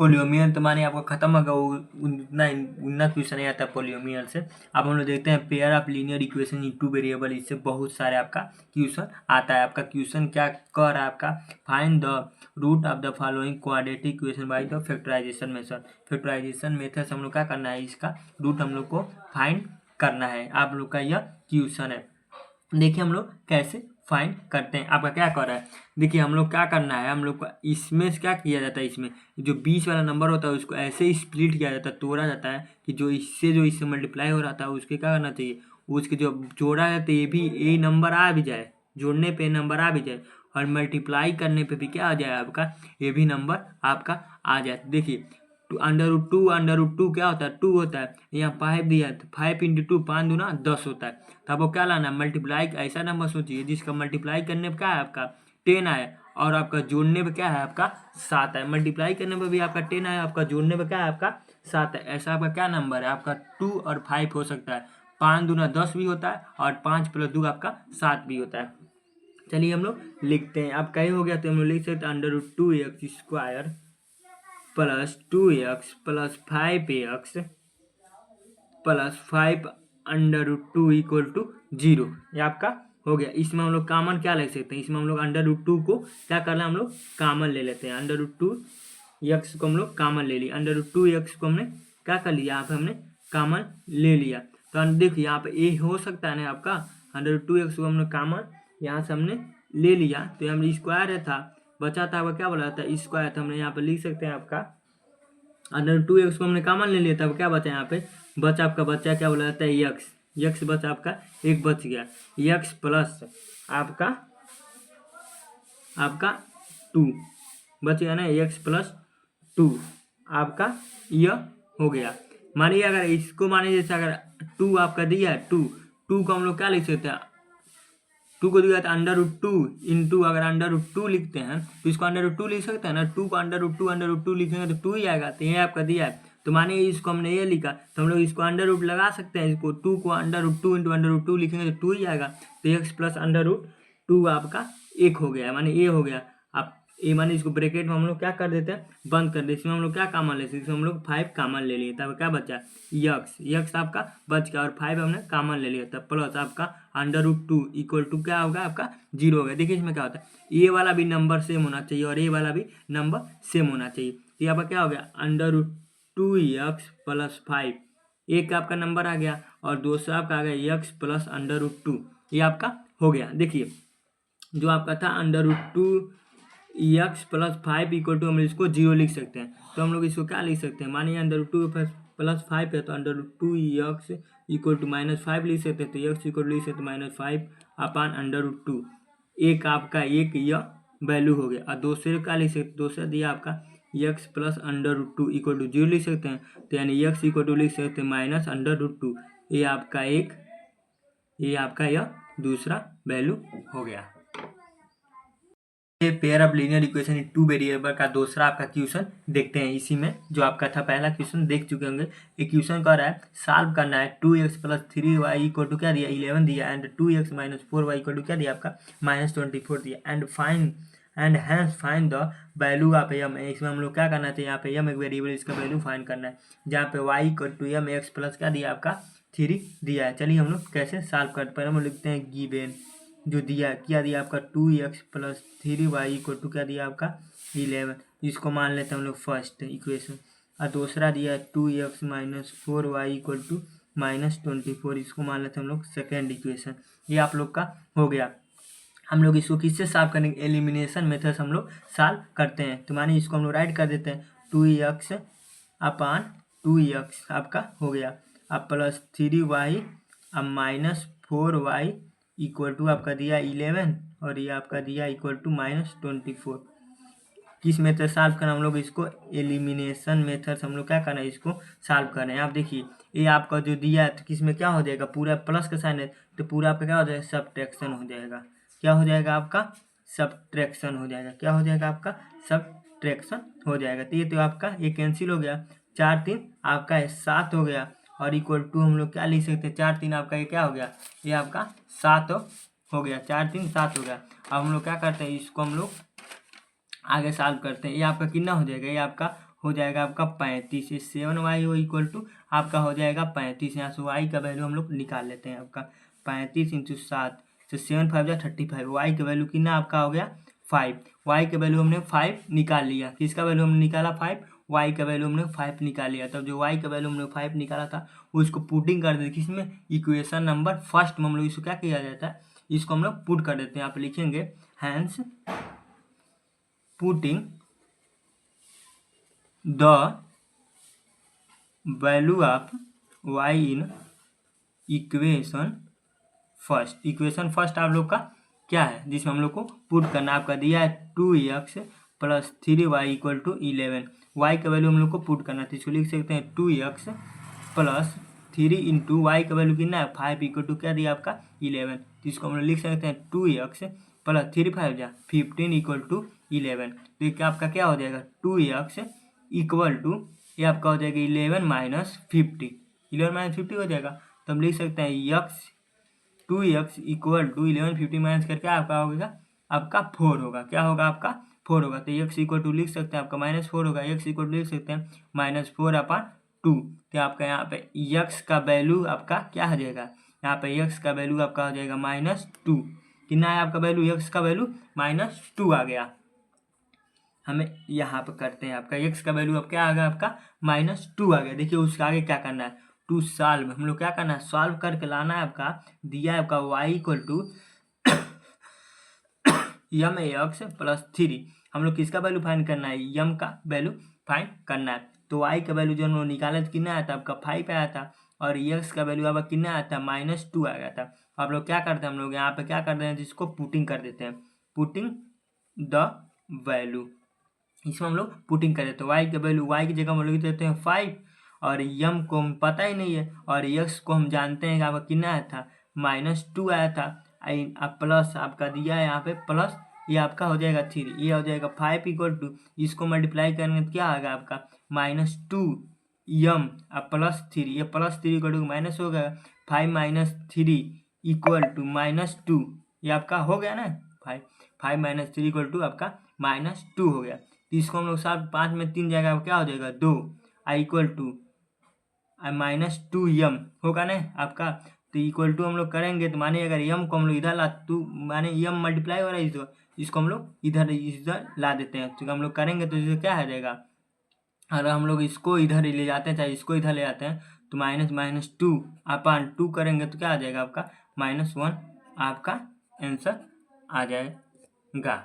पोलियोमियल तो माने आपको खत्म होगा, वो उतना उन्नत क्वेश्चन नहीं आता पोलियोमियल से। अब हम लोग देखते हैं pair of linear equation in two variable, इससे बहुत सारे आपका क्वेश्चन आता है। आपका क्वेश्चन क्या कह रहा है आपका, find the root of the following quadratic equation by the factorization method. Factorization method से हम लोग क्या करना है, इसका रूट हम लोग को फाइंड करना है। आप लोग का यह क्वेश्चन है। देखिए हम लोग कैसे फाइंड करते हैं। आपका क्या कर रहा है, देखिए हम लोग क्या करना है, हम लोग को इसमें से क्या किया जाता है, इसमें जो 20 वाला नंबर होता है उसको ऐसे ही स्प्लिट किया जाता है, तोड़ा जाता है कि जो इससे मल्टीप्लाई हो रहा था उसके क्या करना चाहिए, उसके जो जोड़ा जाता है ये भी ए नंबर आ भी जाए, जोड़ने पे नंबर आ भी जाए और मल्टीप्लाई करने पे भी क्या आ जाए आपका, ये भी नंबर आपका आ जाए। देखिए अंडर रूट टू क्या होता है, 2 होता है, यहाँ 5 दिया है, 5 इंटू 2 5 दूना 10 होता है। तो आपको क्या लाना है, मल्टीप्लाई ऐसा नंबर सोचिए जिसका मल्टीप्लाई करने पे क्या है आपका 10 आया और आपका जोड़ने पे क्या है आपका 7 है। मल्टीप्लाई करने पे भी आपका 10 आया, आपका जोड़ने पे क्या है आपका 7 है। ऐसा आपका क्या नंबर है, आपका 2 और 5 हो सकता है। 5 दूना 10 भी होता है और 5 प्लस 2 आपका 7 भी होता है। चलिए हम लोग लिखते हैं। आप कहीं हो गया तो हम लोग लिख सकते हैं under root 2x² plus 2x plus 5x plus 5 under root 2 equal to 0। ये आपका हो गया। इसमें हम लोग कॉमन क्या ले सकते हैं, इसमें हम लोग अंडर रूट 2 को क्या करना है, हम लोग कॉमन ले लेते हैं। अंडर रूट 2x को हम लोग कॉमन ले लिया, अंडर रूट 2x को हमने क्या कर लिया, यहाँ पे हमने कॉमन ले लिया। तो देखिए यहाँ पे ए हो सकता है ना आपका, अंडर रूट 2x को हमने कॉमन यहाँ से हमने ले लिया, तो हम स्क्वायर था बचा था, आपका क्या बोला था स्क्वायर था, हमने यहाँ पे लिख सकते हैं आपका अंडर रूट 2x को हमने कॉमन ले लिया, तब क्या बचा यहाँ पे, बचा आपका बच्चा क्या बोला जाता है यक्स बचा आपका एक बच गया, यक्स प्लस आपका 2 बच गया ना, यक्स प्लस 2 आपका यह हो गया। मानिए अगर इसको मानिए जैसे अगर 2 आपका दिया है, 2 को हम लोग क्या लिख सकते हैं, 2 को दिया था अंडर रूट 2 इंटू, अगर अंडर रूट 2 लिखते हैं तो इसको अंडर रूट 2 लिख सकते हैं ना, 2 को अंडर रूट 2 लिखेंगे तो 2 ही आएगा। तो ये आपका दिया है, तो मानिए इसको हमने ये लिखा तो हम लोग इसको अंडर रूट लगा सकते हैं, इसको 2 को under root 2 into under root 2 लिखेंगे तो 2 ही आएगा। तो एक्स प्लस अंडर रूट 2 आपका 1 हो गया, माने ये हो गया। आप ये माने इसको ब्रैकेट में हम लोग क्या कर देते हैं, बंद कर देते हैं। इसमें हम लोग क्या कॉमन ले सकते हैं, इसमें हम लोग 5 कॉमन ले लिए, तब क्या बचा यक्स आपका बच गया और 5 हमने कॉमन ले लिया, तब प्लस आपका अंडर रूट 2 इक्वल टू क्या होगा आपका 0 हो गया। देखिए इसमें क्या होता है, ये वाला भी नंबर सेम होना चाहिए और ये वाला भी नंबर सेम होना चाहिए। तो यहाँ पर क्या हो गया, अंडर रूट 2x प्लस 5 एक आपका नंबर आ गया और दूसरा आपका आ गया यक्स प्लस अंडर रूट 2, ये आपका हो गया। देखिए जो आपका था under root 2x plus 5 equal to, हम इसको 0 लिख सकते हैं। तो हम लोग इसको क्या लिख सकते हैं, मानिए अंडर रूट 2 प्लस 5 है तो under root 2x equal to -5 लिख सकते हैं, तो x इक्वल टू लिख सकते हैं -5 अपान अंडर रूट 2। एक आपका एक यह वैल्यू हो गया और दूसरे का लिख सकते, दूसरा दिया आपका x plus under root 2 equal to 0 लिख सकते हैं, तो यानी x इक्वल टू लिख सकते हैं -अंडर रूट 2। ये आपका यह दूसरा वैल्यू हो गया। Pair of linear equation in two variable का दूसरा आपका क्वेश्चन देखते हैं। इसी में जो आपका था पहला क्वेश्चन देख चुके होंगे, एक क्वेश्चन कर रहा है सॉल्व करना है 2x plus 3y equal to क्या दिया 11 दिया and 2x minus 4y equal to क्या दिया आपका -24 दिया and hence find the value of M. इसमें हम लोग क्या करना चाहिए, यहाँ पे एम एक वेरिएबल इसका वैल्यू फाइंड करना है, जहाँ पे y equal to M X plus क्या दिया आपका 3 दिया है। चलिए हम लोग कैसे सॉल्व करते हैं, हम लिखते हैं गिवन जो दिया क्या दिया आपका 2x plus 3y equal to क्या दिया आपका 11, इसको मान लेते हैं हम लोग फर्स्ट इक्वेशन, और दूसरा दिया 2x minus 4y equal to -24, इसको मान लेते हैं हम लोग सेकेंड इक्वेशन। ये आप लोग का हो गया। हम लोग इसको किससे सॉल्व करेंगे, एलिमिनेशन मेथड हम लोग सॉल्व करते हैं। तो मानिए इसको हम लोग राइट कर देते हैं 2x अपान 2x आपका हो गया, अब प्लस 3y अब -4y इक्वल टू आपका दिया 11 और ये आपका दिया इक्वल टू -24। किस मेथड सॉल्व करना, हम लोग इसको एलिमिनेशन मेथड से हम लोग क्या करना है, इसको सॉल्व कर रहे हैं। आप देखिए ये आपका जो दिया है तो किस में क्या हो जाएगा, पूरा प्लस का साइन है तो पूरा आपका क्या हो जाएगा सब्ट्रैक्शन हो जाएगा, क्या हो जाएगा आपका सब्ट्रैक्शन हो जाएगा, क्या हो जाएगा आपका सब्ट्रैक्शन हो जाएगा। तो ये तो आपका ये कैंसिल हो गया, 4 3 आपका 7 हो गया और इक्वल टू हम लोग क्या लिख सकते हैं 4 3 आपका ये क्या हो गया, ये आपका 7 हो गया, 4 3 7 हो गया। अब हम लोग क्या करते हैं, इसको हम लोग आगे सॉल्व करते हैं। ये आपका कितना हो जाएगा, ये आपका हो जाएगा आपका 35। 7y इक्वल टू आपका हो जाएगा 35। यहाँ से y का वैल्यू हम लोग निकाल लेते हैं। आपका 35 × 7 तो 7 5 जा 35। y का वैल्यू कितना आपका हो गया 5। y का वैल्यू हमने 5 निकाल लिया। किसका वैल्यू हमने निकाला 5, y का वैल्यू हमने 5 निकाल लिया। तब जो y का वैल्यू हमने 5 निकाला था उसको पुटिंग कर देते किसमें, इक्वेशन नंबर फर्स्ट में हम लोग इसको क्या किया जाता है, इसको हम लोग पुट कर देते हैं। आप लिखेंगे hence putting the value of y in equation first. Equation first आप लोग का क्या है जिसमें हम लोग को पुट करना आपका दिया है 2x + 3y equal to 11। y का वैल्यू हम लोग को पुट करना तो इसको लिख सकते हैं 2x + 3 × y का वैल्यू कितना है 5 इक्वल टू क्या दिया आपका 11। तो इसको हम लोग लिख सकते हैं 2x + 3 5 जा 15 इक्वल टू 11। तो ये आपका क्या हो जाएगा 2x इक्वल टू ये आपका हो जाएगा 11 - 50। 11 - 50 हो जाएगा। तो हम लिख सकते हैं 2x इक्वल टू 11 50 माइनस करके आपका होगा आपका 4 होगा। क्या होगा आपका 4 होगा। तो x इक्वल टू लिख सकते हैं आपका -4 होगा। x इक्वल टू लिख सकते हैं -4/2। तो आपका यहाँ पे x का वैल्यू आपका क्या हो जाएगा, यहाँ पे x का वैल्यू आपका हो जाएगा -2। कितना है आपका वैल्यू, x का वैल्यू -2 आ गया। हमें यहाँ पे करते हैं आपका x का वैल्यू अब क्या आ गया आपका -2 आ गया। देखिए उसके आगे क्या करना है, टू सॉल्व हम लोग क्या करना है, सॉल्व करके लाना है। आपका दिया है आपका y इक्वल टू mx + 3। हम लोग किसका वैल्यू फाइंड करना है, m का वैल्यू फाइंड करना है। तो y का वैल्यू जो हम लोग निकाला था कितना आया था आपका 5 आया था, और x का वैल्यू आपका कितना आया था -2 आ गया था। आप लोग क्या करते हैं, हम लोग यहाँ पे क्या करते हैं जिसको पुटिंग कर देते हैं, पुटिंग द वैल्यू। इसमें हम लोग पुटिंग कर देते हैं y के वैल्यू, y की जगह हम लोग देते हैं 5, और m को हम पता ही नहीं है, और x को हम जानते हैं कि आपका कितना आया था -2 आया था। प्लस आपका दिया है यहाँ पे प्लस, ये आपका हो जाएगा 3, ये हो जाएगा 5 इक्वल टू, इसको मल्टीप्लाई करेंगे तो क्या आएगा आपका -2m +3, ये +3 इक्वल टू माइनस हो गया 5 - 3 इक्वल टू -2। ये आपका हो गया ना 5 - 3 इक्वल टू आपका -2 हो गया। तो इसको हम लोग साथ 5 में 3 जाएगा क्या हो जाएगा 2 इक्वल टू -2m होगा ना आपका। तो इक्वल टू हम लोग करेंगे तो माने अगर m को हम लोग इधर ला तो माने m मल्टीप्लाई हो रहा है इसको हम लोग इधर ला देते हैं। तो हम लोग करेंगे तो इससे क्या आ जाएगा, अगर हम लोग इसको इधर ले जाते हैं चाहे इसको इधर ले जाते हैं तो -2/2 करेंगे तो क्या आ जाएगा आपका -1 आपका आंसर आ जाएगा।